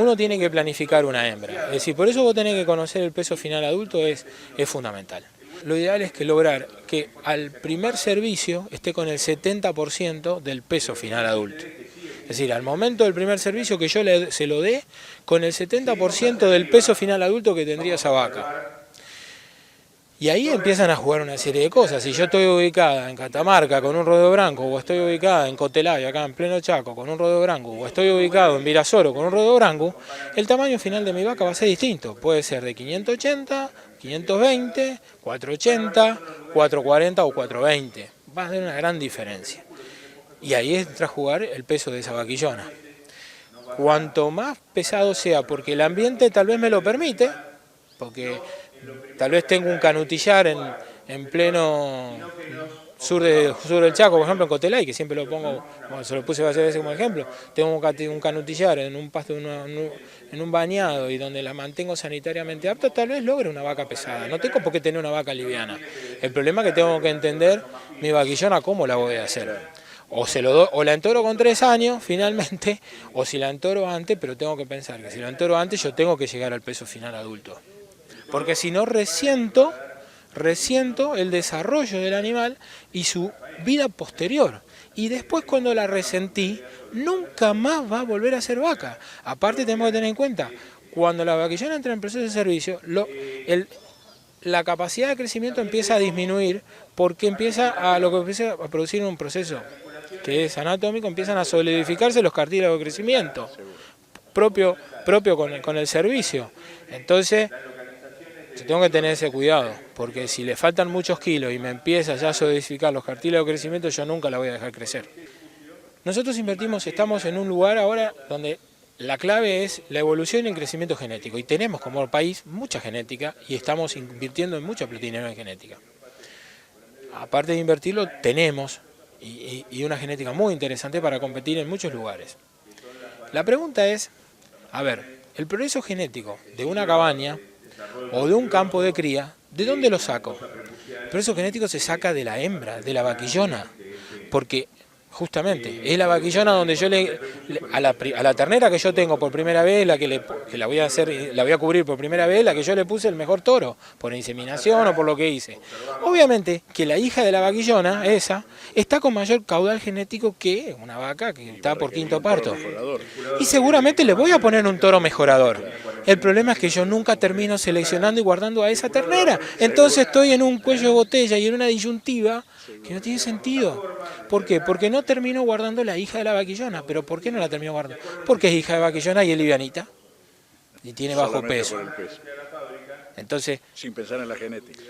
Uno tiene que planificar una hembra, es decir, por eso vos tenés que conocer el peso final adulto, es fundamental. Lo ideal es que lograr que al primer servicio esté con el 70% del peso final adulto. Es decir, al momento del primer servicio que yo se lo dé con el 70% del peso final adulto que tendría esa vaca. Y ahí empiezan a jugar una serie de cosas. Si yo estoy ubicada en Catamarca con un rodeo branco, o estoy ubicada en Cotelay, acá en pleno Chaco, con un rodeo branco, o estoy ubicado en Virasoro con un rodeo branco, el tamaño final de mi vaca va a ser distinto. Puede ser de 580, 520, 480, 440 o 420. Va a haber una gran diferencia. Y ahí entra a jugar el peso de esa vaquillona. Cuanto más pesado sea, porque el ambiente tal vez me lo permite, porque tal vez tengo un canutillar en pleno sur del Chaco, por ejemplo en Cotelay, que siempre lo pongo, bueno, se lo puse varias veces como ejemplo, tengo un canutillar en un pasto, en un bañado y donde la mantengo sanitariamente apta, tal vez logre una vaca pesada. No tengo por qué tener una vaca liviana. El problema es que tengo que entender mi vaquillona cómo la voy a hacer. O la entoro con 3 años, finalmente, o si la entoro antes, pero tengo que pensar que si la entoro antes yo tengo que llegar al peso final adulto. Porque si no resiento el desarrollo del animal y su vida posterior. Y después cuando la resentí, nunca más va a volver a ser vaca. Aparte tenemos que tener en cuenta, cuando la vaquillona entra en proceso de servicio, la capacidad de crecimiento empieza a disminuir porque empieza a producir un proceso que es anatómico, empiezan a solidificarse los cartílagos de crecimiento propio con el servicio. Entonces, yo tengo que tener ese cuidado, porque si le faltan muchos kilos y me empieza ya a solidificar los cartílagos de crecimiento, yo nunca la voy a dejar crecer. Nosotros estamos en un lugar ahora donde la clave es la evolución y el crecimiento genético, y tenemos como país mucha genética y estamos invirtiendo en mucha proteína en genética. Aparte de invertirlo, tenemos y una genética muy interesante para competir en muchos lugares. La pregunta es, a ver, el progreso genético de una cabaña o de un campo de cría, ¿de dónde lo saco? El progreso genético se saca de la hembra, de la vaquillona, porque justamente es la vaquillona donde yo a la ternera que yo tengo por primera vez, que la voy a cubrir por primera vez, la que yo le puse el mejor toro, por inseminación o por lo que hice. Obviamente que la hija de la vaquillona, esa, está con mayor caudal genético que una vaca que está por quinto parto. Y seguramente le voy a poner un toro mejorador. El problema es que yo nunca termino seleccionando y guardando a esa ternera. Entonces estoy en un cuello de botella y en una disyuntiva que no tiene sentido. ¿Por qué? Porque no termino guardando la hija de la vaquillona. ¿Pero por qué no la termino guardando? Porque es hija de vaquillona y es livianita. Y tiene bajo peso. Entonces, sin pensar en la genética.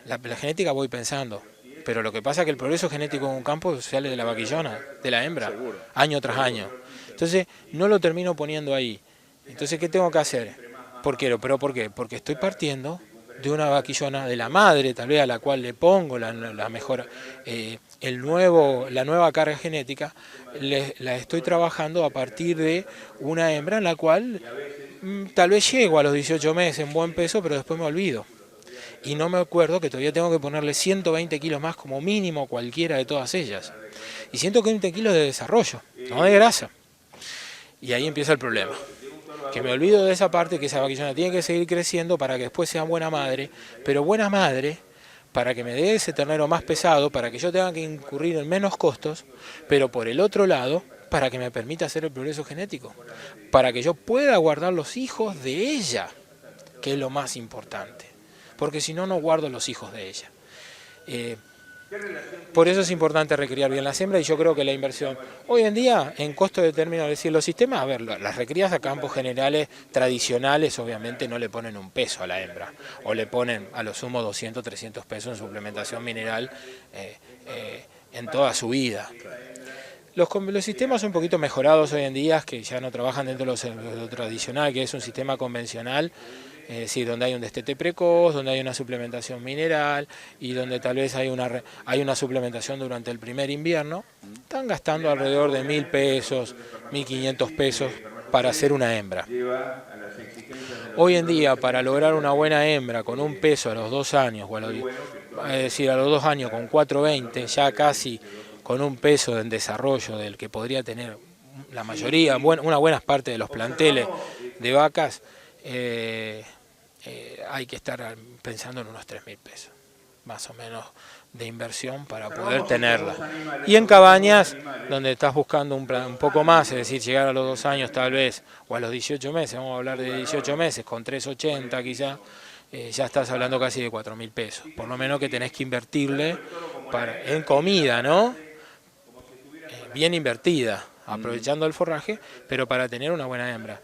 La genética voy pensando. Pero lo que pasa es que el progreso genético en un campo sale de la vaquillona, de la hembra, año tras año. Entonces, no lo termino poniendo ahí. Entonces, ¿qué tengo que hacer? ¿Por qué? ¿Pero por qué? Porque estoy partiendo de una vaquillona de la madre, tal vez a la cual le pongo la mejor, la nueva carga genética, la estoy trabajando a partir de una hembra en la cual tal vez llego a los 18 meses en buen peso, pero después me olvido. Y no me acuerdo que todavía tengo que ponerle 120 kilos más como mínimo cualquiera de todas ellas. Y 120 kilos de desarrollo, no de grasa. Y ahí empieza el problema. Que me olvido de esa parte, que esa vaquillona tiene que seguir creciendo para que después sea buena madre, pero buena madre para que me dé ese ternero más pesado, para que yo tenga que incurrir en menos costos, pero por el otro lado, para que me permita hacer el progreso genético, para que yo pueda guardar los hijos de ella, que es lo más importante, porque si no, no guardo los hijos de ella. Por eso es importante recriar bien las hembras, y yo creo que la inversión hoy en día en costo de término, es decir, los sistemas, a ver, las recrías a campos generales tradicionales obviamente no le ponen un peso a la hembra, o le ponen a lo sumo 200, 300 pesos en suplementación mineral en toda su vida. Los sistemas un poquito mejorados hoy en día, que ya no trabajan dentro de lo tradicional, que es un sistema convencional, es decir, donde hay un destete precoz, donde hay una suplementación mineral y donde tal vez hay una suplementación durante el primer invierno, están gastando alrededor de 1.000 pesos, 1.500 pesos para hacer una hembra. Hoy en día, para lograr una buena hembra con un peso a los 2 años, es decir, a los 2 años con 420, ya casi con un peso en desarrollo del que podría tener la mayoría, una buena parte de los planteles de vacas, hay que estar pensando en unos 3.000 pesos, más o menos, de inversión para poder tenerla. Y en cabañas, donde estás buscando un poco más, es decir, llegar a los 2 años tal vez, o a los 18 meses, vamos a hablar de 18 meses, con 380 quizá, ya estás hablando casi de 4.000 pesos, por lo menos que tenés que invertirle en comida, ¿no? Bien invertida, aprovechando el forraje, pero para tener una buena hembra.